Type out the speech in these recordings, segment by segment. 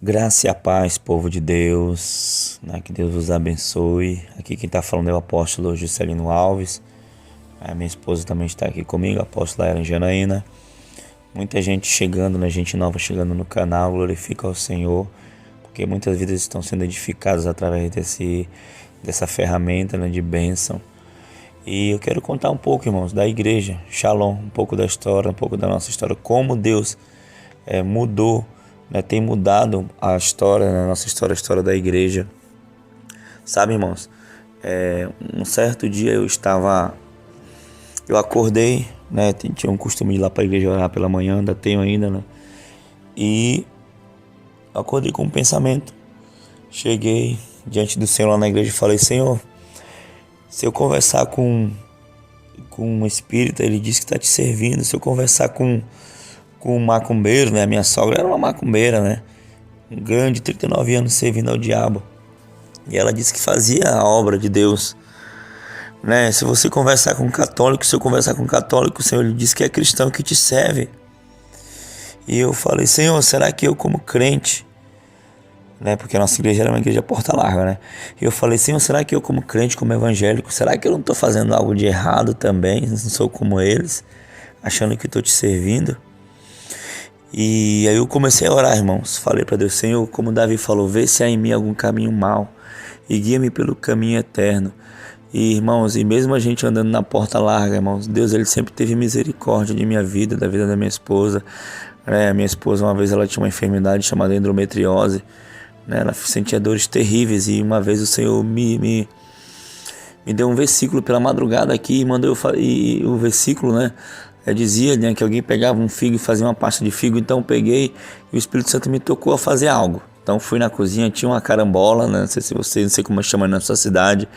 Graça e a paz, povo de Deus, né? Que Deus os abençoe. Aqui quem está falando é o apóstolo Juscelino Alves. A minha esposa também está aqui comigo, a apóstola Ellen Janaína. Muita gente chegando, né? Gente nova chegando no canal, glorifica ao Senhor, porque muitas vidas estão sendo edificadas através dessa ferramenta, né, de bênção. E eu quero contar um pouco, irmãos, da igreja, Shalom, um pouco da história, um pouco da nossa história, como Deus mudou, né, tem mudado a história, né, a nossa história, a história da igreja. Sabe, irmãos, um certo dia eu acordei, né, tinha um costume de ir lá para a igreja orar pela manhã, ainda tenho ainda, né, e acordei com um pensamento. Cheguei diante do Senhor lá na igreja e falei: Senhor, se eu conversar com um espírita, ele diz que está te servindo. Se eu conversar com um macumbeiro, né? A minha sogra era uma macumbeira, né? Um grande, 39 anos servindo ao diabo. E ela disse que fazia a obra de Deus, né? Se você conversar com um católico, se eu conversar com um católico, o Senhor lhe diz que é cristão que te serve. E eu falei: Senhor, será que eu como crente, né? Porque a nossa igreja era uma igreja porta larga, né? E eu falei: Senhor, será que eu como crente, como evangélico, será que eu não estou fazendo algo de errado também? Não sou como eles, achando que estou te servindo? E aí eu comecei a orar, irmãos. Falei para Deus: Senhor, como Davi falou, vê se há em mim algum caminho mau e guia-me pelo caminho eterno. E, irmãos, e mesmo a gente andando na porta larga, irmãos, Deus, ele sempre teve misericórdia de minha vida, da vida da minha esposa. A minha esposa, uma vez, ela tinha uma enfermidade chamada endometriose, né? Ela sentia dores terríveis, e uma vez o Senhor me deu um versículo pela madrugada aqui e mandou e o versículo, né? Dizia, né, que alguém pegava um figo e fazia uma pasta de figo. Então eu peguei e o Espírito Santo me tocou a fazer algo. Então fui na cozinha, tinha uma carambola, né, não sei se vocês, não sei como chama na sua cidade,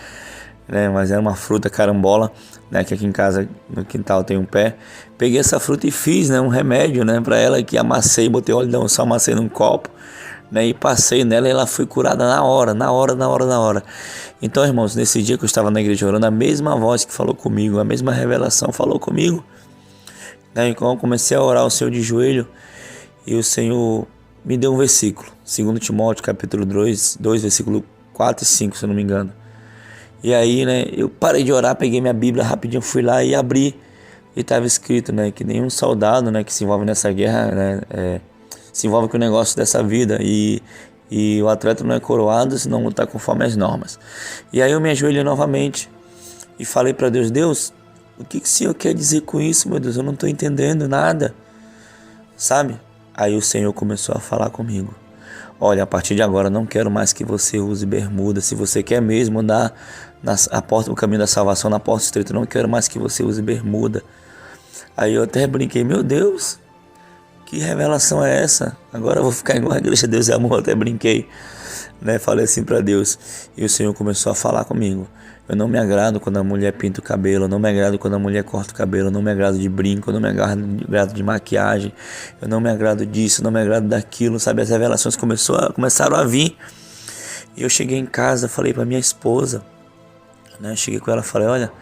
né, mas era uma fruta carambola, né, que aqui em casa, no quintal, tem um pé. Peguei essa fruta e fiz, né, um remédio, né, para ela, que amassei, botei óleo de unção, amassei num copo, né, e passei nela, e ela foi curada na hora. Então, irmãos, nesse dia que eu estava na igreja orando, a mesma voz que falou comigo, a mesma revelação falou comigo. Então eu comecei a orar ao Senhor de joelho, e o Senhor me deu um versículo, 2 Timóteo capítulo 2, versículo 4 e 5, se eu não me engano. E aí, né, eu parei de orar, peguei minha Bíblia rapidinho, fui lá e abri, e estava escrito, né, que nenhum soldado, né, que se envolve nessa guerra, né, se envolve com o negócio dessa vida, e o atleta não é coroado se não lutar conforme as normas. E aí eu me ajoelhei novamente e falei para Deus: Deus, o que o Senhor quer dizer com isso, meu Deus? Eu não estou entendendo nada, sabe? Aí o Senhor começou a falar comigo: olha, a partir de agora não quero mais que você use bermuda. Se você quer mesmo andar o caminho da salvação na porta estreita, não quero mais que você use bermuda. Aí eu até brinquei: meu Deus, que revelação é essa? Agora eu vou ficar igual a igreja Deus e Amor. Eu até brinquei, né? Falei assim para Deus, e o Senhor começou a falar comigo: eu não me agrado quando a mulher pinta o cabelo, eu não me agrado quando a mulher corta o cabelo, eu não me agrado de brinco, eu não me agrado de maquiagem, eu não me agrado disso, eu não me agrado daquilo, sabe? As revelações começaram a vir. E eu cheguei em casa, falei para minha esposa, né? Cheguei com ela, falei: olha,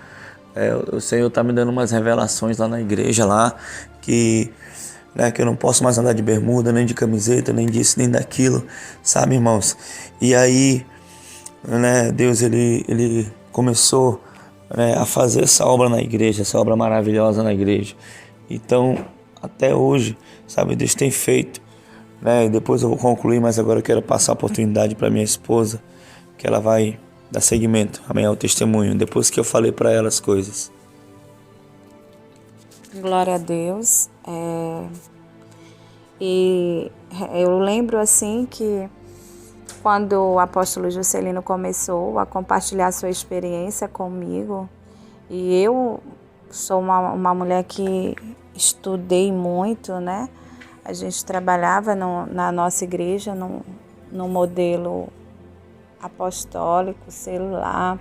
o Senhor tá me dando umas revelações lá na igreja lá, que eu não posso mais andar de bermuda, nem de camiseta, nem disso, nem daquilo, sabe, irmãos? E aí, né, Deus, ele começou, né, a fazer essa obra na igreja, essa obra maravilhosa na igreja. Então, até hoje, sabe, Deus tem feito, né? E depois eu vou concluir, mas agora eu quero passar a oportunidade para minha esposa, que ela vai dar seguimento amanhã ao testemunho, depois que eu falei para ela as coisas. Glória a Deus. E eu lembro assim que quando o apóstolo Juscelino começou a compartilhar sua experiência comigo, e eu sou uma mulher que estudei muito, né? A gente trabalhava na nossa igreja no modelo apostólico, celular,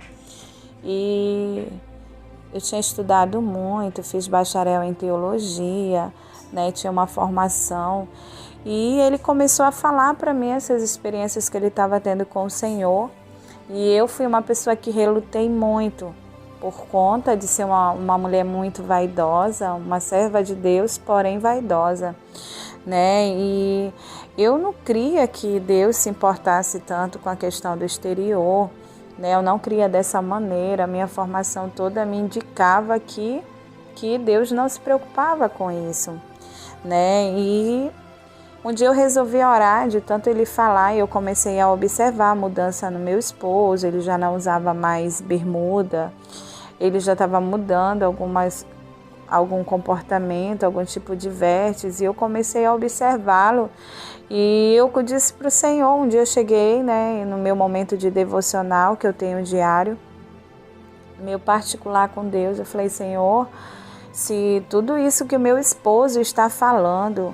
e eu tinha estudado muito, fiz bacharel em teologia, né? Tinha uma formação. E ele começou a falar para mim essas experiências que ele estava tendo com o Senhor. E eu fui uma pessoa que relutei muito por conta de ser uma mulher muito vaidosa, uma serva de Deus, porém vaidosa, né? E eu não cria que Deus se importasse tanto com a questão do exterior, né? Eu não cria dessa maneira. A minha formação toda me indicava que Deus não se preocupava com isso, né? E um dia eu resolvi orar, de tanto ele falar, e eu comecei a observar a mudança no meu esposo. Ele já não usava mais bermuda, ele já estava mudando algum comportamento, algum tipo de vértice, e eu comecei a observá-lo. E eu disse para o Senhor, um dia eu cheguei, né, no meu momento de devocional, que eu tenho diário, meu particular com Deus, eu falei: Senhor, se tudo isso que o meu esposo está falando,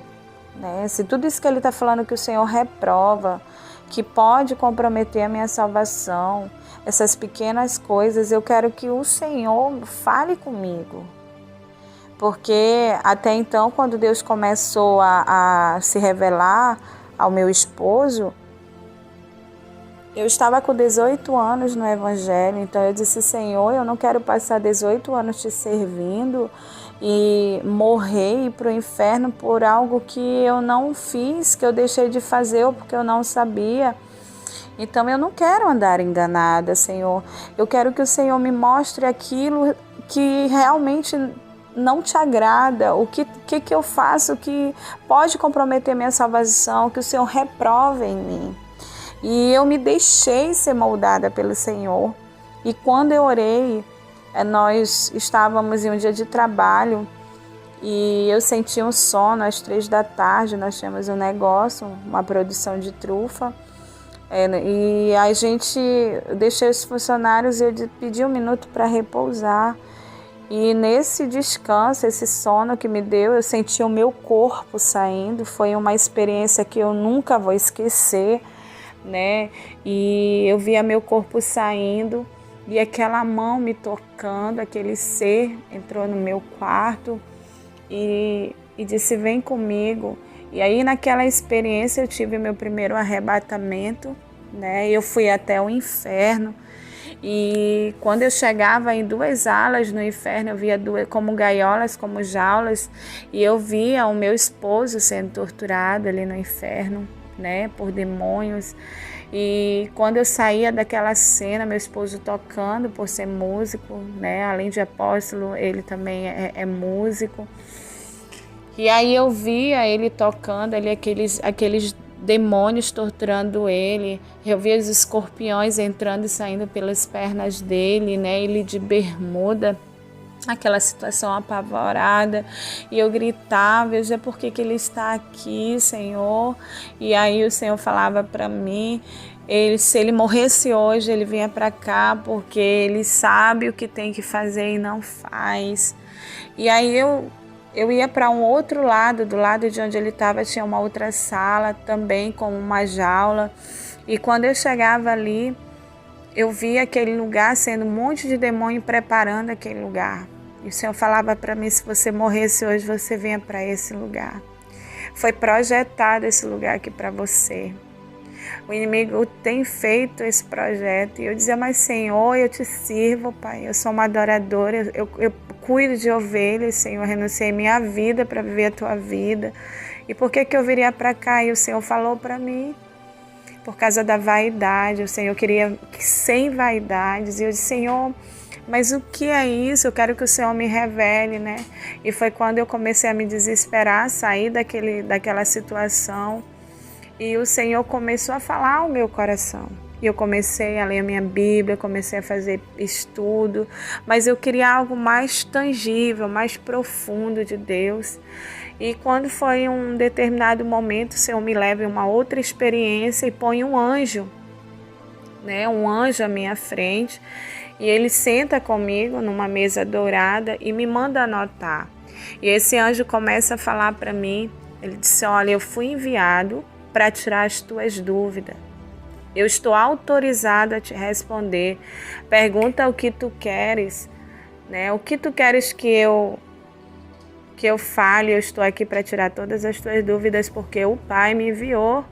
né, se tudo isso que ele está falando que o Senhor reprova, que pode comprometer a minha salvação, essas pequenas coisas, eu quero que o Senhor fale comigo. Porque até então, quando Deus começou a se revelar ao meu esposo, eu estava com 18 anos no Evangelho. Então eu disse: Senhor, eu não quero passar 18 anos te servindo e morrer e ir para o inferno por algo que eu não fiz, que eu deixei de fazer ou porque eu não sabia. Então eu não quero andar enganada, Senhor. Eu quero que o Senhor me mostre aquilo que realmente não te agrada, o que eu faço que pode comprometer minha salvação, que o Senhor reprove em mim. E eu me deixei ser moldada pelo Senhor. E quando eu orei, nós estávamos em um dia de trabalho e eu senti um sono às 3 da tarde, nós tínhamos um negócio, uma produção de trufa. E eu deixei os funcionários e eu pedi 1 minuto para repousar. E nesse descanso, esse sono que me deu, eu senti o meu corpo saindo. Foi uma experiência que eu nunca vou esquecer, né? E eu via meu corpo saindo e aquela mão me tocando, aquele ser entrou no meu quarto e disse: vem comigo. E aí naquela experiência eu tive meu primeiro arrebatamento, né? Eu fui até o inferno. E quando eu chegava em 2 alas no inferno, eu via como gaiolas, como jaulas, e eu via o meu esposo sendo torturado ali no inferno, né, por demônios. E quando eu saía daquela cena, meu esposo tocando, por ser músico, né, além de apóstolo, ele também é músico. E aí eu via ele tocando ali aqueles demônios torturando ele. Eu via os escorpiões entrando e saindo pelas pernas dele, né? Ele de bermuda, aquela situação apavorada. E eu gritava: veja por que ele está aqui, Senhor. E aí o Senhor falava para mim: se ele morresse hoje, ele vinha para cá porque ele sabe o que tem que fazer e não faz. E aí eu ia para um outro lado, do lado de onde ele estava tinha uma outra sala também com uma jaula. E quando eu chegava ali, eu via aquele lugar sendo um monte de demônio preparando aquele lugar. E o Senhor falava para mim: se você morresse hoje, você venha para esse lugar. Foi projetado esse lugar aqui para você. O inimigo tem feito esse projeto. E eu dizia: mas Senhor, eu te sirvo, Pai. Eu sou uma adoradora, eu cuido de ovelhas, Senhor. Eu renunciei minha vida para viver a tua vida. E por que eu viria para cá? E o Senhor falou para mim: por causa da vaidade. O Senhor queria sem vaidades. E eu disse: Senhor, mas o que é isso? Eu quero que o Senhor me revele, né? E foi quando eu comecei a me desesperar, sair daquela situação. E o Senhor começou a falar ao meu coração. E eu comecei a ler a minha Bíblia, comecei a fazer estudo, mas eu queria algo mais tangível, mais profundo de Deus. E quando foi um determinado momento, o Senhor me leva em uma outra experiência e põe um anjo, né? Um anjo à minha frente. E ele senta comigo numa mesa dourada e me manda anotar. E esse anjo começa a falar para mim. Ele disse: olha, eu fui enviado para tirar as tuas dúvidas. Eu estou autorizado a te responder. Pergunta o que tu queres, né? O que tu queres que eu fale? Eu estou aqui para tirar todas as tuas dúvidas, porque o Pai me enviou.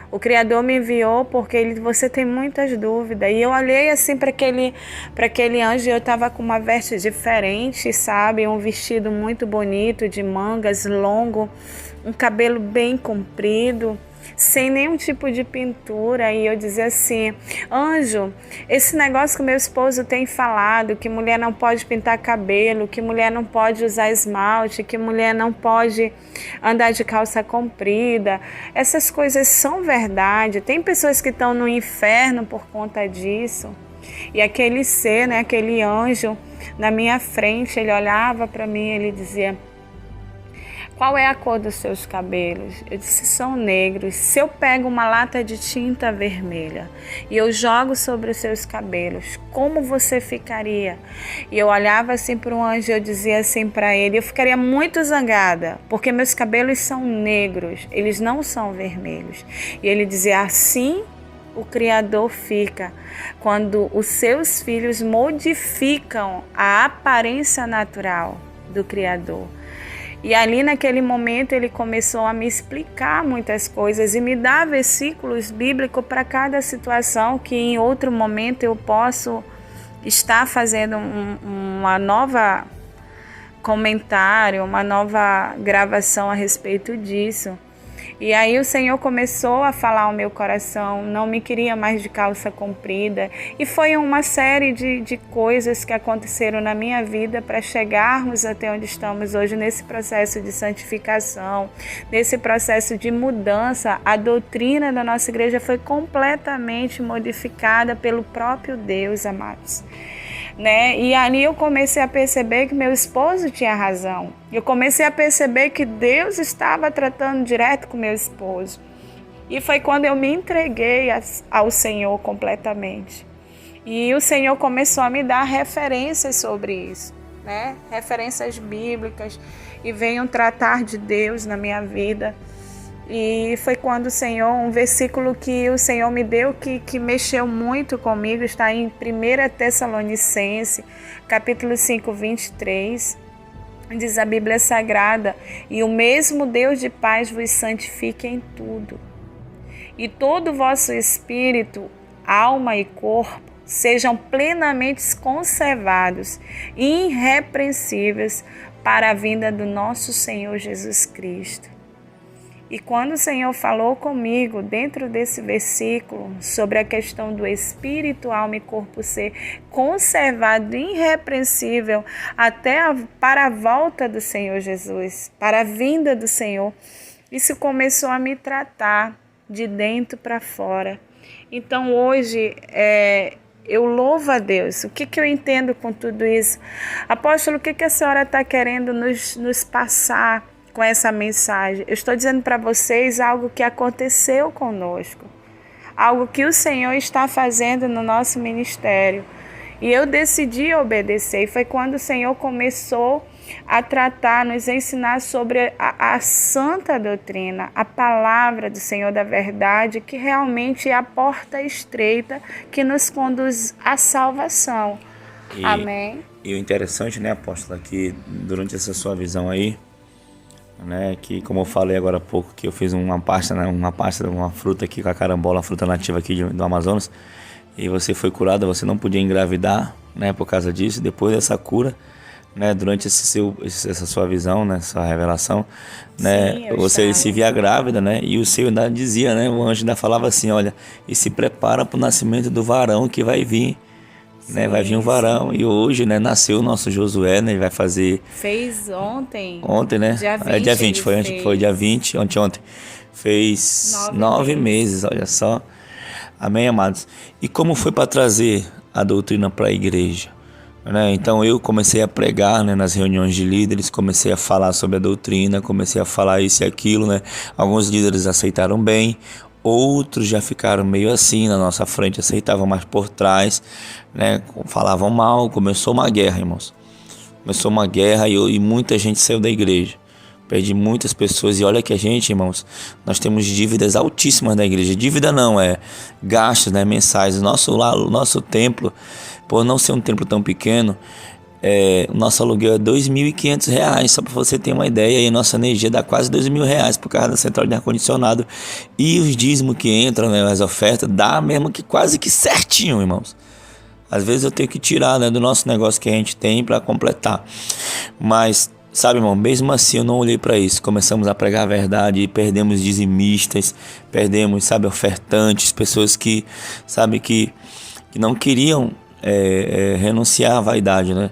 O Criador me enviou porque você tem muitas dúvidas. E eu olhei assim para aquele anjo e eu estava com uma veste diferente, sabe? Um vestido muito bonito, de mangas longo, um cabelo bem comprido. sem nenhum tipo de pintura, e eu dizia assim: anjo, esse negócio que meu esposo tem falado, que mulher não pode pintar cabelo, que mulher não pode usar esmalte, que mulher não pode andar de calça comprida, essas coisas são verdade. Tem pessoas que estão no inferno por conta disso. E aquele ser, né, aquele anjo na minha frente, ele olhava para mim, ele dizia: qual é a cor dos seus cabelos? Eu disse: são negros. Se eu pego uma lata de tinta vermelha e eu jogo sobre os seus cabelos, como você ficaria? E eu olhava assim para o anjo e eu dizia assim para ele: eu ficaria muito zangada, porque meus cabelos são negros, eles não são vermelhos. E ele dizia: assim o Criador fica quando os seus filhos modificam a aparência natural do Criador. E ali naquele momento ele começou a me explicar muitas coisas e me dar versículos bíblicos para cada situação, que em outro momento eu posso estar fazendo uma nova comentário, uma nova gravação a respeito disso. E aí o Senhor começou a falar ao meu coração, não me queria mais de calça comprida. E foi uma série de coisas que aconteceram na minha vida para chegarmos até onde estamos hoje, nesse processo de santificação, nesse processo de mudança. A doutrina da nossa igreja foi completamente modificada pelo próprio Deus, amados. Né? E ali eu comecei a perceber que meu esposo tinha razão. Eu comecei a perceber que Deus estava tratando direto com meu esposo. E foi quando eu me entreguei ao Senhor completamente. E o Senhor começou a me dar referências sobre isso, né? Referências bíblicas, e veio tratar de Deus na minha vida. E foi quando o Senhor, um versículo que o Senhor me deu que mexeu muito comigo, está em 1 Tessalonicenses, capítulo 5, 23. Diz a Bíblia Sagrada: e o mesmo Deus de paz vos santifique em tudo, e todo o vosso espírito, alma e corpo sejam plenamente conservados e irrepreensíveis para a vinda do nosso Senhor Jesus Cristo. E quando o Senhor falou comigo dentro desse versículo sobre a questão do espírito, alma e corpo ser conservado, irrepreensível para a volta do Senhor Jesus, para a vinda do Senhor, isso começou a me tratar de dentro para fora. Então hoje eu louvo a Deus. O que eu entendo com tudo isso? Apóstolo, o que a senhora está querendo nos passar com essa mensagem? Eu estou dizendo para vocês algo que aconteceu conosco, algo que o Senhor está fazendo no nosso ministério, e eu decidi obedecer. E foi quando o Senhor começou a tratar, nos ensinar sobre a santa doutrina, a palavra do Senhor da verdade, que realmente é a porta estreita que nos conduz à salvação. Amém. E o interessante, né, apóstola, que durante essa sua visão aí, né, que como eu falei agora há pouco, que eu fiz uma pasta de uma fruta aqui com a carambola, uma fruta nativa aqui do Amazonas, e você foi curada, você não podia engravidar, né, por causa disso. Depois dessa cura, né, durante essa sua visão, né, essa revelação, né, sim, você se via grávida, né, e o Senhor ainda dizia, né, o anjo ainda falava assim: olha, e se prepara para o nascimento do varão que vai vir. Né, vai vir um varão. E hoje, né, nasceu o nosso Josué, né, ele vai fazer... Fez ontem. Ontem, né? Dia 20. Dia 20, foi dia 20, ontem. Fez 9 meses, olha só. Amém, amados? E como foi para trazer a doutrina para a igreja? Né? Então eu comecei a pregar, né, nas reuniões de líderes, comecei a falar sobre a doutrina, comecei a falar isso e aquilo, né? Alguns líderes aceitaram bem, outros já ficaram meio assim na nossa frente, aceitavam mais por trás, né? Falavam mal. Começou uma guerra, irmãos. Começou uma guerra e muita gente saiu da igreja. Perdi muitas pessoas. E olha que a gente, irmãos, nós temos dívidas altíssimas da igreja. Dívida não, gastos, né, mensais. O nosso templo, por não ser um templo tão pequeno, o nosso aluguel é R$2.500, só para você ter uma ideia. E a nossa energia dá quase R$2.000 por causa da central de ar-condicionado. E os dízimos que entram, né, as ofertas, dá mesmo que quase que certinho, irmãos. Às vezes eu tenho que tirar, né, do nosso negócio que a gente tem para completar. Mas Sabe, irmão, mesmo assim eu não olhei para isso. Começamos a pregar a verdade e perdemos dizimistas, perdemos, sabe, ofertantes, pessoas que, sabe, que não queriam renunciar à vaidade, né?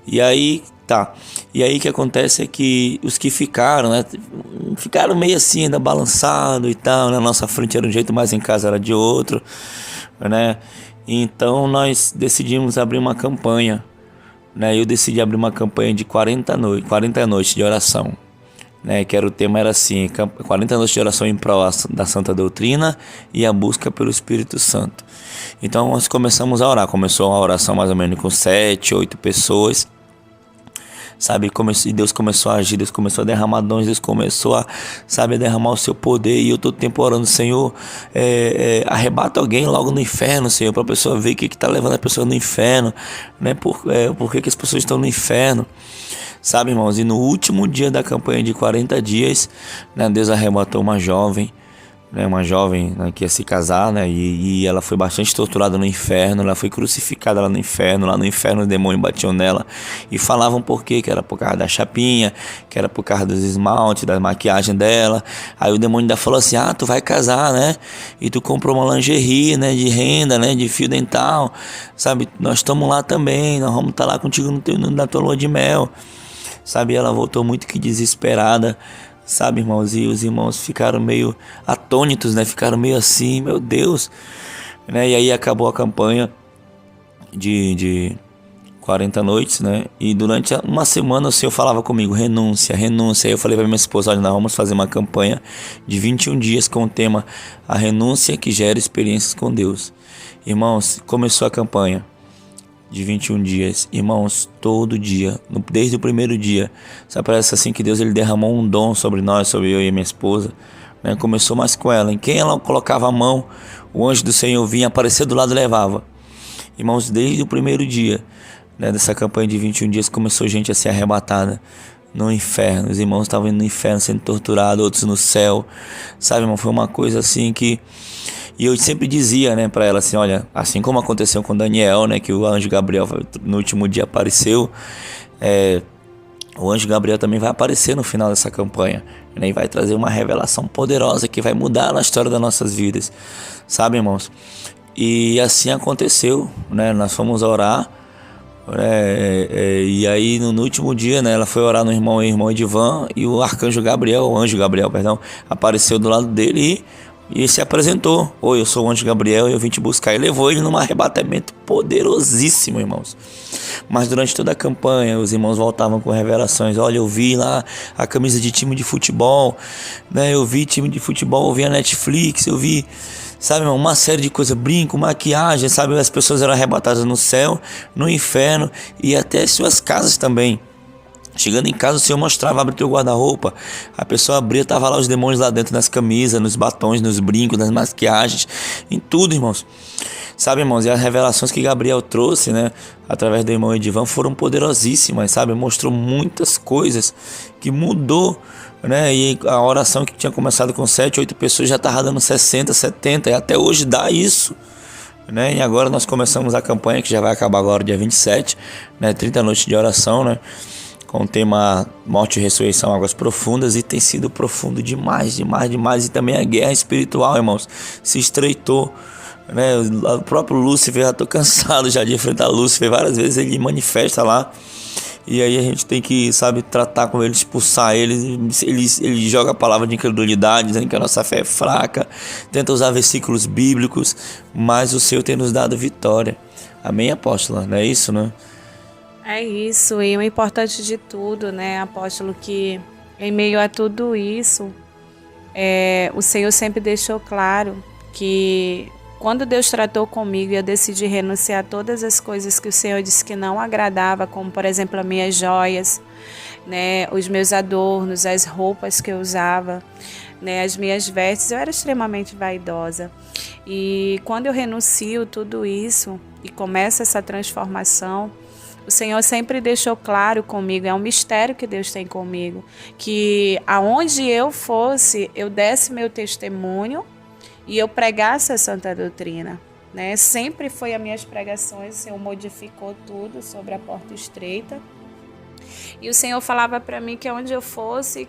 E aí, tá. E aí o que acontece é que os que ficaram, né, ficaram meio assim, ainda balançado e tal. Na nossa frente era um jeito, mas em casa era de outro, né? Então nós decidimos abrir uma campanha, né? Eu decidi abrir uma campanha de 40 noites de oração, né? Que era, o tema era assim: 40 noites de oração em prol da Santa Doutrina e a busca pelo Espírito Santo. Então nós começamos a orar. Começou a oração mais ou menos com 7, 8 pessoas, sabe? E Deus começou a agir, Deus começou a derramar dons, Deus começou a, sabe, a derramar o seu poder. E eu todo tempo orando: Senhor, arrebata alguém logo no inferno, Senhor, para a pessoa ver o que está levando a pessoa no inferno, né? Por que as pessoas estão no inferno, sabe, irmãos? E no último dia da campanha de 40 dias, né, Deus arrebatou uma jovem, né, né, que ia se casar, né, e ela foi bastante torturada no inferno. Ela foi crucificada lá no inferno. Lá no inferno os demônios batiam nela e falavam por quê, que era por causa da chapinha, que era por causa dos esmaltes, da maquiagem dela. Aí o demônio ainda falou assim: tu vai casar, né, e tu comprou uma lingerie, né, de renda, né, de fio dental, sabe, nós estamos lá também, nós vamos estar lá contigo na tua lua de mel, sabe. Ela voltou muito que desesperada, sabe, irmãos, e os irmãos ficaram meio atônitos, né, ficaram meio assim, meu Deus, né. E aí acabou a campanha de 40 noites, né, e durante uma semana o Senhor falava comigo: renúncia, renúncia. Aí eu falei para minha esposa: olha, nós vamos fazer uma campanha de 21 dias com o tema A Renúncia que Gera Experiências com Deus. Irmãos, começou a campanha de 21 dias, irmãos, todo dia, desde o primeiro dia, sabe, parece assim que Deus ele derramou um dom sobre nós, sobre eu e minha esposa, né? Começou mais com ela, em quem ela colocava a mão, o anjo do Senhor vinha, aparecer do lado e levava. Irmãos, desde o primeiro dia, né, dessa campanha de 21 dias, começou gente a ser arrebatada no inferno. Os irmãos estavam indo no inferno sendo torturados, outros no céu, sabe, irmão, foi uma coisa assim que... E eu sempre dizia, né, para ela assim: olha, assim como aconteceu com Daniel, né, que o anjo Gabriel no último dia apareceu, o anjo Gabriel também vai aparecer no final dessa campanha, né, e vai trazer uma revelação poderosa que vai mudar a história das nossas vidas, sabe, irmãos? E assim aconteceu, né, nós fomos orar, e aí no último dia, né, ela foi orar no irmão Edivan, e o anjo Gabriel, perdão, apareceu do lado dele e se apresentou: oi, eu sou o anjo Gabriel e eu vim te buscar. E levou ele num arrebatamento poderosíssimo, irmãos. Mas durante toda a campanha os irmãos voltavam com revelações: olha, eu vi lá a camisa de time de futebol, né? Eu vi time de futebol, eu vi a Netflix, eu vi, sabe, irmão, uma série de coisas, brinco, maquiagem, sabe. As pessoas eram arrebatadas no céu, no inferno e até suas casas também. Chegando em casa, o Senhor mostrava: abre teu guarda-roupa. A pessoa abria, tava lá os demônios lá dentro, nas camisas, nos batons, nos brincos, nas maquiagens, em tudo, irmãos. Sabe, irmãos, e as revelações que Gabriel trouxe, né, através do irmão Edivan, foram poderosíssimas, sabe. Mostrou muitas coisas que mudou, né. E a oração que tinha começado com 7, 8 pessoas já estava dando 60, 70, e até hoje dá isso, né. E agora nós começamos a campanha que já vai acabar agora dia 27, né, 30 noites de oração, né, com o tema Morte e Ressurreição, Águas Profundas, e tem sido profundo demais, demais, demais. E também a guerra espiritual, irmãos, se estreitou, né? O próprio Lúcifer, já estou cansado já de enfrentar Lúcifer, várias vezes ele manifesta lá, e aí a gente tem que, sabe, tratar com ele, expulsar ele. Ele joga a palavra de incredulidade, dizendo que a nossa fé é fraca, tenta usar versículos bíblicos, mas o Senhor tem nos dado vitória. Amém, apóstola? Não é isso, né? É isso, e o importante de tudo, né, apóstolo, que em meio a tudo isso, o Senhor sempre deixou claro que quando Deus tratou comigo e eu decidi renunciar a todas as coisas que o Senhor disse que não agradava, como por exemplo as minhas joias, né, os meus adornos, as roupas que eu usava, né, as minhas vestes, eu era extremamente vaidosa. E quando eu renuncio tudo isso e começa essa transformação, o Senhor sempre deixou claro comigo, é um mistério que Deus tem comigo, que aonde eu fosse, eu desse meu testemunho e eu pregasse a santa doutrina, né? Sempre foi as minhas pregações, o Senhor modificou tudo sobre a porta estreita. E o Senhor falava para mim que onde eu fosse,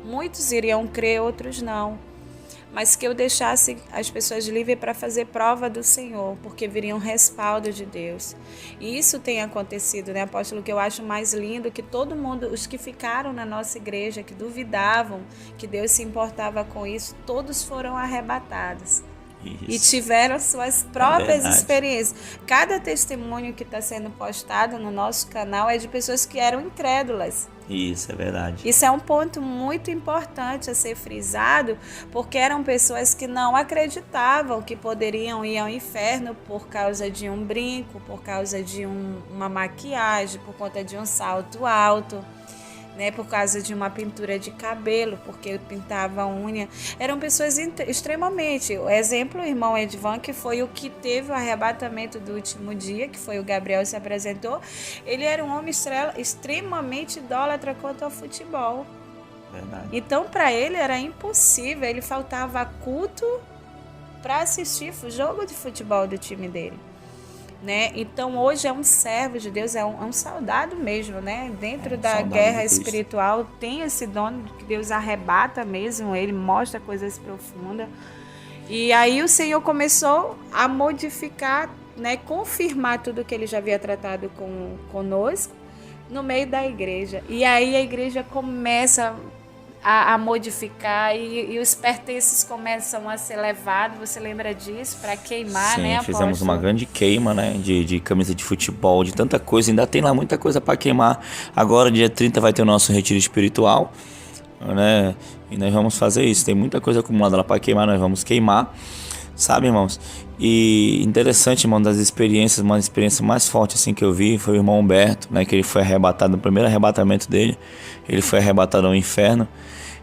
muitos iriam crer, outros não. Mas que eu deixasse as pessoas livres para fazer prova do Senhor, porque viria um respaldo de Deus. E isso tem acontecido, né, apóstolo? Que eu acho mais lindo, que todo mundo, os que ficaram na nossa igreja, que duvidavam que Deus se importava com isso, todos foram arrebatados. Isso. E tiveram suas próprias experiências. Cada testemunho que está sendo postado no nosso canal é de pessoas que eram incrédulas. Isso, é verdade. Isso é um ponto muito importante a ser frisado, porque eram pessoas que não acreditavam que poderiam ir ao inferno por causa de um brinco, por causa de uma maquiagem, por conta de um salto alto, né, por causa de uma pintura de cabelo, porque pintava a unha. Eram pessoas extremamente... O exemplo, o irmão Edvan, que foi o que teve o arrebatamento do último dia, que foi o Gabriel se apresentou, ele era um homem extremamente idólatra quanto ao futebol. Verdade. Então, para ele era impossível, ele faltava culto para assistir o jogo de futebol do time dele. Né? Então hoje é um servo de Deus, é um soldado mesmo, né? Dentro da guerra espiritual tem esse dono que Deus arrebata mesmo, ele mostra coisas profundas. E aí o Senhor começou a modificar, né? Confirmar tudo que ele já havia tratado conosco no meio da igreja. E aí a igreja começa a modificar e os pertences começam a ser levados. Você lembra disso? Para queimar, sim, né, apóstolo? Fizemos uma grande queima, né, de camisa de futebol, de tanta coisa. Ainda tem lá muita coisa para queimar. Agora, dia 30, vai ter o nosso retiro espiritual, né? E nós vamos fazer isso. Tem muita coisa acumulada lá para queimar, nós vamos queimar, sabe, irmãos? E interessante, irmão, das experiências, uma experiência mais forte assim que eu vi foi o irmão Humberto, né, que ele foi arrebatado, no primeiro arrebatamento dele, ele foi arrebatado ao inferno.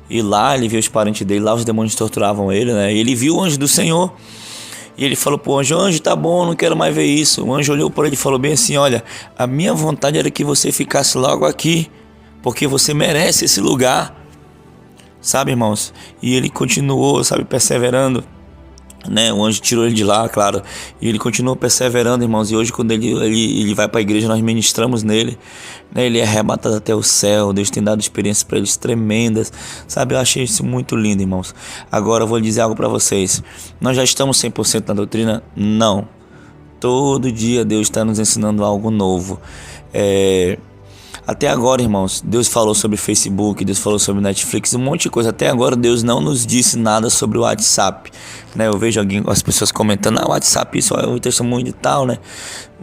E lá ele viu os parentes dele, lá os demônios torturavam ele, né? E ele viu o anjo do Senhor. E ele falou pro anjo: anjo, tá bom, não quero mais ver isso. O anjo olhou para ele e falou bem assim: olha, a minha vontade era que você ficasse logo aqui, porque você merece esse lugar. Sabe, irmãos? E ele continuou, sabe, perseverando, né? O anjo tirou ele de lá, claro. E ele continuou perseverando, irmãos. E hoje, quando ele vai para a igreja, nós ministramos nele, né? Ele é arrebatado até o céu. Deus tem dado experiências para eles tremendas, sabe? Eu achei isso muito lindo, irmãos. Agora eu vou dizer algo para vocês. Nós já estamos 100% na doutrina? Não. Todo dia Deus está nos ensinando algo novo. Até agora, irmãos, Deus falou sobre Facebook, Deus falou sobre Netflix, um monte de coisa. Até agora Deus não nos disse nada sobre o WhatsApp, né? Eu vejo as pessoas comentando: o WhatsApp, isso é o testemunho de tal, né?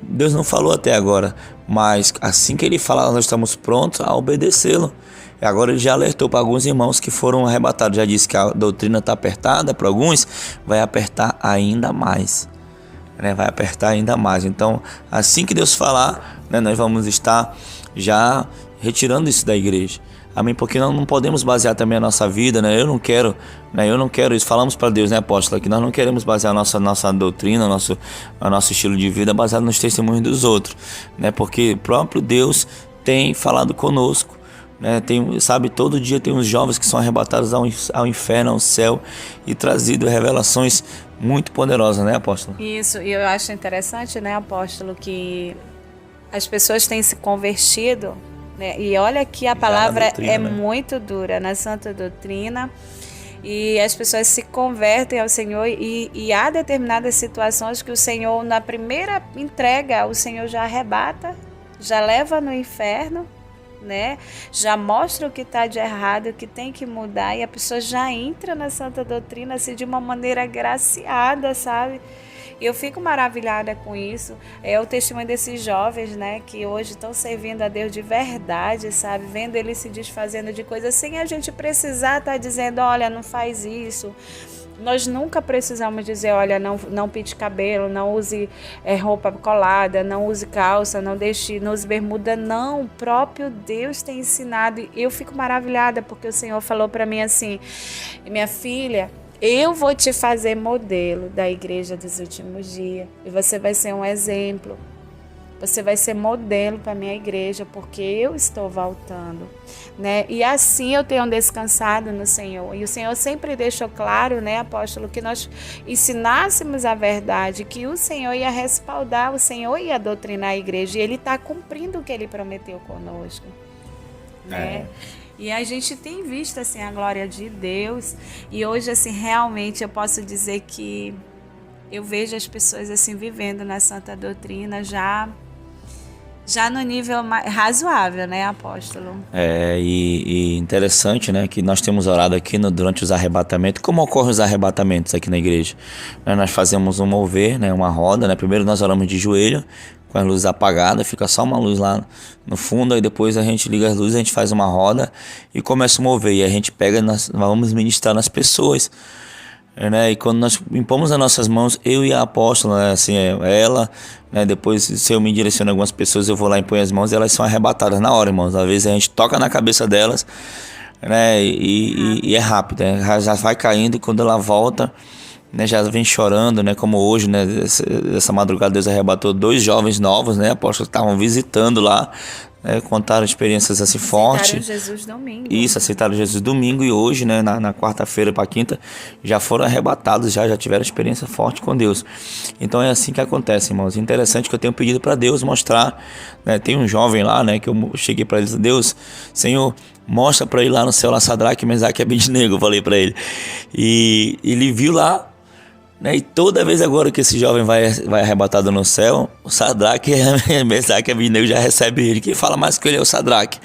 Deus não falou até agora, mas assim que ele falar, nós estamos prontos a obedecê-lo. E agora ele já alertou para alguns irmãos que foram arrebatados, já disse que a doutrina está apertada para alguns, vai apertar ainda mais, né? Vai apertar ainda mais. Então, assim que Deus falar, né, nós vamos estar já retirando isso da igreja. Amém? Porque nós não podemos basear também a nossa vida, né? Eu não quero isso. Falamos para Deus, né, apóstolo, que nós não queremos basear a nossa doutrina, o nosso estilo de vida baseado nos testemunhos dos outros, né? Porque o próprio Deus tem falado conosco, né? Todo dia tem uns jovens que são arrebatados ao inferno, ao céu, e trazido revelações muito poderosas, né, apóstolo? Isso, e eu acho interessante, né, apóstolo, que as pessoas têm se convertido, né? E olha que a palavra doutrina, né? Muito dura na Santa Doutrina, e as pessoas se convertem ao Senhor, e há determinadas situações que o Senhor, na primeira entrega, o Senhor já arrebata, já leva no inferno, né? Já mostra o que está de errado, o que tem que mudar, e a pessoa já entra na Santa Doutrina assim, de uma maneira agraciada, sabe? Eu fico maravilhada com isso. É o testemunho desses jovens, né, que hoje estão servindo a Deus de verdade, sabe? Vendo ele se desfazendo de coisas sem a gente precisar estar dizendo: olha, não faz isso. Nós nunca precisamos dizer: olha, não pinte cabelo, não use roupa colada, não use calça, não use bermuda. Não, o próprio Deus tem ensinado. E eu fico maravilhada porque o Senhor falou para mim assim: minha filha, eu vou te fazer modelo da igreja dos últimos dias. E você vai ser um exemplo. Você vai ser modelo para a minha igreja, porque eu estou voltando, né? E assim eu tenho descansado no Senhor. E o Senhor sempre deixou claro, né, apóstolo, que nós ensinássemos a verdade, que o Senhor ia respaldar, o Senhor ia doutrinar a igreja. E Ele está cumprindo o que Ele prometeu conosco. né? E a gente tem visto, assim, a glória de Deus. E hoje, assim, realmente eu posso dizer que eu vejo as pessoas, assim, vivendo na Santa Doutrina já no nível razoável, né, apóstolo? E interessante, né, que nós temos orado aqui durante os arrebatamentos. Como ocorrem os arrebatamentos aqui na igreja? Nós fazemos um mover, né, uma roda, né? Primeiro nós oramos de joelho, com as luzes apagadas, fica só uma luz lá no fundo, aí depois a gente liga as luzes, a gente faz uma roda e começa a mover. E a gente pega, nós vamos ministrar nas pessoas, né? E quando nós impomos as nossas mãos, eu e a apóstola, né, assim, ela, né, depois se eu me direciono a algumas pessoas, eu vou lá e ponho as mãos e elas são arrebatadas na hora, irmãos. Às vezes a gente toca na cabeça delas, né, e é rápido, né? Já vai caindo e quando ela volta, né, já vem chorando, né, como hoje, né, essa madrugada Deus arrebatou 2 jovens novos, né, apóstolos que estavam visitando lá, né, contaram experiências assim fortes. Aceitaram Jesus domingo. Isso, aceitaram Jesus domingo e hoje, né, na quarta-feira para quinta, já foram arrebatados, já tiveram experiência forte com Deus. Então é assim que acontece, irmãos. Interessante que eu tenho pedido para Deus mostrar, né, tem um jovem lá, né, que eu cheguei para ele, Deus, Senhor, mostra para ele lá no céu, lá Sadraque, Mesaque e Abednego, eu falei para ele. E ele viu lá, né, e toda vez agora que esse jovem vai arrebatado no céu, o Sadraque, Mesaque e Abednego já recebe ele. Quem fala mais com ele é o Sadraque,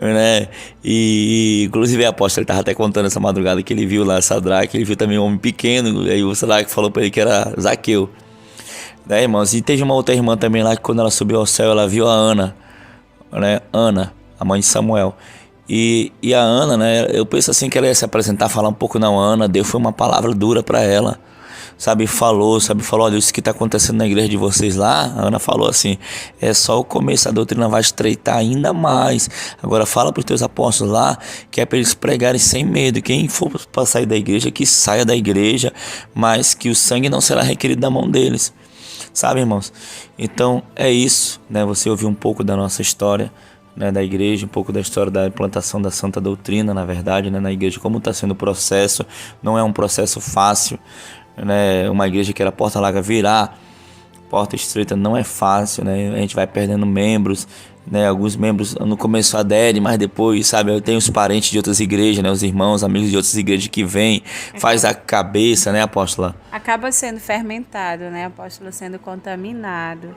né? E inclusive a apóstola, ele estava até contando essa madrugada que ele viu lá Sadraque, ele viu também um homem pequeno, aí o Sadraque falou para ele que era Zaqueu, né, irmãos? E teve uma outra irmã também lá que quando ela subiu ao céu, ela viu a Ana, né? Ana, a mãe de Samuel. E a Ana, né, eu penso assim que ela ia se apresentar, falar um pouco. Não, a Ana, Deus foi uma palavra dura para ela, falou, olha, isso que está acontecendo na igreja de vocês lá, a Ana falou assim, é só o começo, a doutrina vai estreitar ainda mais, agora fala para os teus apóstolos lá, que é para eles pregarem sem medo, quem for para sair da igreja, que saia da igreja, mas que o sangue não será requerido da mão deles, sabe, irmãos? Então é isso, né? Você ouviu um pouco da nossa história, né, da igreja, um pouco da história da implantação da Santa Doutrina, na verdade, né, na igreja, como está sendo o processo. Não é um processo fácil, né? Uma igreja que era porta larga virar porta estreita não é fácil, né? A gente vai perdendo membros, né? Alguns membros no começo aderem, mas depois, sabe, eu tenho os parentes de outras igrejas, né? Os irmãos, amigos de outras igrejas que vêm, faz a cabeça, né, apóstola? Acaba sendo fermentado, né, apóstolo, sendo contaminado,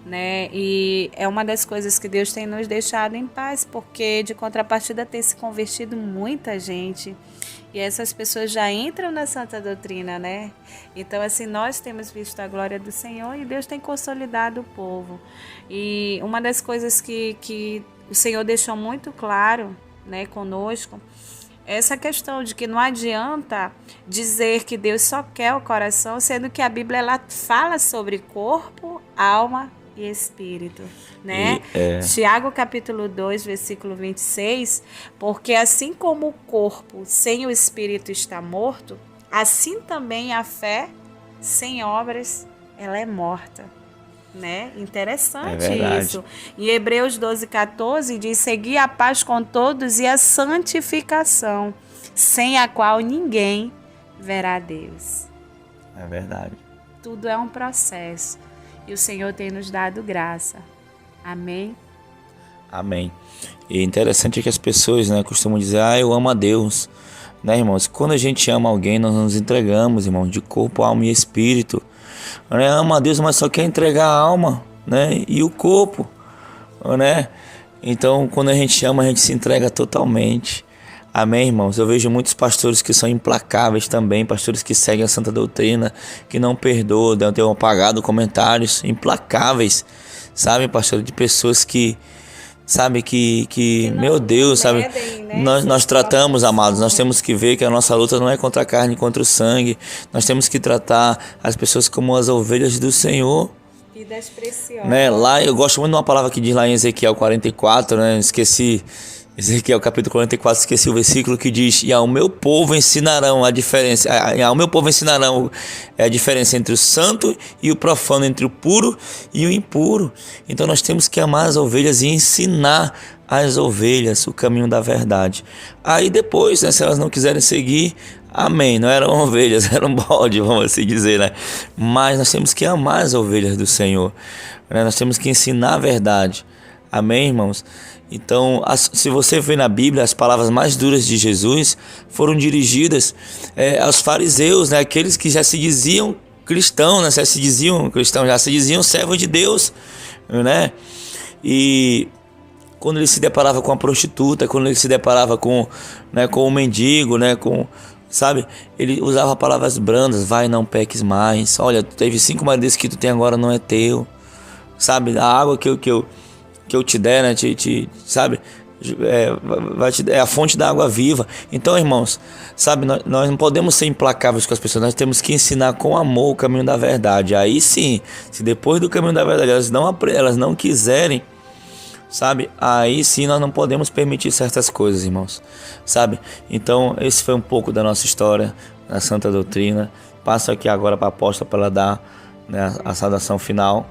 né? E é uma das coisas que Deus tem nos deixado em paz, porque de contrapartida tem se convertido muita gente. E essas pessoas já entram na Santa Doutrina, né? Então, assim, nós temos visto a glória do Senhor e Deus tem consolidado o povo. E uma das coisas que o Senhor deixou muito claro, né, conosco, é essa questão de que não adianta dizer que Deus só quer o coração, sendo que a Bíblia ela fala sobre corpo, alma e espírito, né? Tiago capítulo 2, versículo 26, porque assim como o corpo sem o espírito está morto, assim também a fé sem obras, ela é morta, né? Interessante isso. Em Hebreus 12, 14 diz, segui a paz com todos e a santificação, sem a qual ninguém verá Deus. É verdade. Tudo é um processo. E o Senhor tem nos dado graça. Amém? Amém. E interessante é que as pessoas, né, costumam dizer, eu amo a Deus. Né, irmãos? Quando a gente ama alguém, nós nos entregamos, irmãos, de corpo, alma e espírito. Né? Ama a Deus, mas só quer entregar a alma, né, e o corpo. Né? Então, quando a gente ama, a gente se entrega totalmente. Amém, irmãos? Eu vejo muitos pastores que são implacáveis também, pastores que seguem a Santa Doutrina, que não perdoam, tenham apagado comentários implacáveis, sabe, pastor? De pessoas que, sabe, que meu Deus, sabe? Né? Nós tratamos, amados, nós temos que ver que a nossa luta não é contra a carne, contra o sangue. Nós temos que tratar as pessoas como as ovelhas do Senhor. Vidas preciosas. Né? Lá, eu gosto muito de uma palavra que diz lá em Ezequiel 44, né? Ezequiel capítulo 44, esqueci o versículo que diz, e ao meu povo ensinarão a diferença, a diferença entre o santo e o profano, entre o puro e o impuro. Então nós temos que amar as ovelhas e ensinar as ovelhas o caminho da verdade. Aí depois, né, se elas não quiserem seguir, amém, não eram ovelhas, eram bode, vamos assim dizer, né? Mas nós temos que amar as ovelhas do Senhor, né? Nós temos que ensinar a verdade. Amém, irmãos? Então, se você vê na Bíblia, as palavras mais duras de Jesus foram dirigidas aos fariseus, né? Aqueles que já se diziam cristãos, né? Já se diziam servos de Deus, né? E quando ele se deparava com a prostituta, quando ele se deparava com o mendigo, né? Sabe? Ele usava palavras brandas: vai, não peques mais. Olha, tu teve 5 maridos, que tu tem agora não é teu. Sabe? A água que eu te der, né? Sabe? É a fonte da água viva. Então, irmãos, sabe? Nós não podemos ser implacáveis com as pessoas. Nós temos que ensinar com amor o caminho da verdade. Aí sim, se depois do caminho da verdade elas não quiserem, sabe? Aí sim nós não podemos permitir certas coisas, irmãos, sabe? Então esse foi um pouco da nossa história na Santa Doutrina. Passo aqui agora para a apóstola para ela dar, né, a saudação final.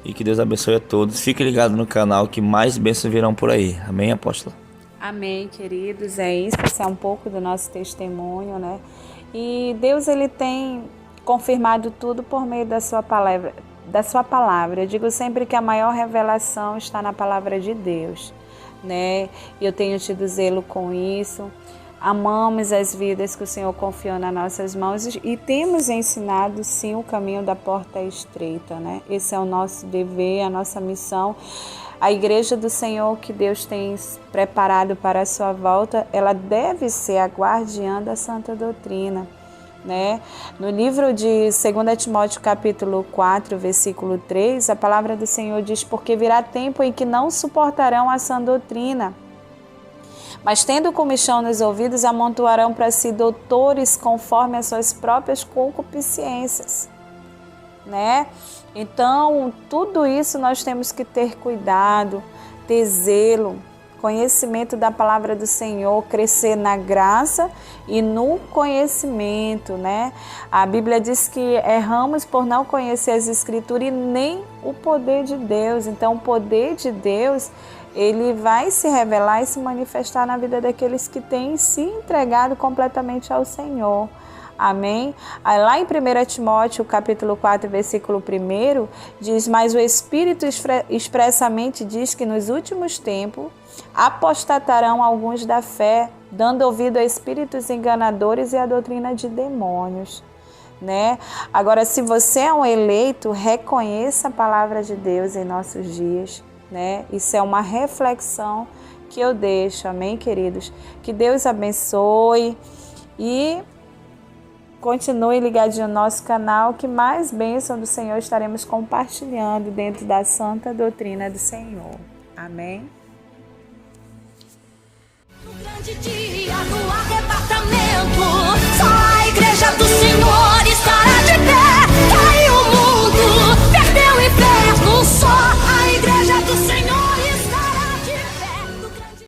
E que Deus abençoe a todos. Fique ligado no canal que mais bênçãos virão por aí. Amém, apóstola? Amém, queridos. É isso, esse é um pouco do nosso testemunho, né? E Deus, ele tem confirmado tudo por meio da sua palavra. Eu digo sempre que a maior revelação está na palavra de Deus, né? E eu tenho tido zelo com isso. Amamos as vidas que o Senhor confiou nas nossas mãos e temos ensinado sim o caminho da porta estreita, né? Esse é o nosso dever, a nossa missão. A igreja do Senhor que Deus tem preparado para a sua volta, ela deve ser a guardiã da santa doutrina, né? No livro de 2 Timóteo capítulo 4, versículo 3, a palavra do Senhor diz: porque virá tempo em que não suportarão a sã doutrina, mas tendo comichão nos ouvidos, amontoarão para si doutores conforme as suas próprias concupiscências, né? Então, tudo isso nós temos que ter cuidado, ter zelo, conhecimento da palavra do Senhor, crescer na graça e no conhecimento, né? A Bíblia diz que erramos por não conhecer as Escrituras e nem o poder de Deus. Então, o poder de Deus, ele vai se revelar e se manifestar na vida daqueles que têm se entregado completamente ao Senhor. Amém? Aí, lá em 1 Timóteo, capítulo 4, versículo 1, diz: mas o Espírito expressamente diz que nos últimos tempos apostatarão alguns da fé, dando ouvido a espíritos enganadores e a doutrina de demônios, né? Agora, se você é um eleito, reconheça a palavra de Deus em nossos dias, né? Isso é uma reflexão que eu deixo, amém, queridos? Que Deus abençoe e continue ligadinho no nosso canal, que mais bênção do Senhor estaremos compartilhando dentro da santa doutrina do Senhor. Amém? No grande dia do arrebatamento,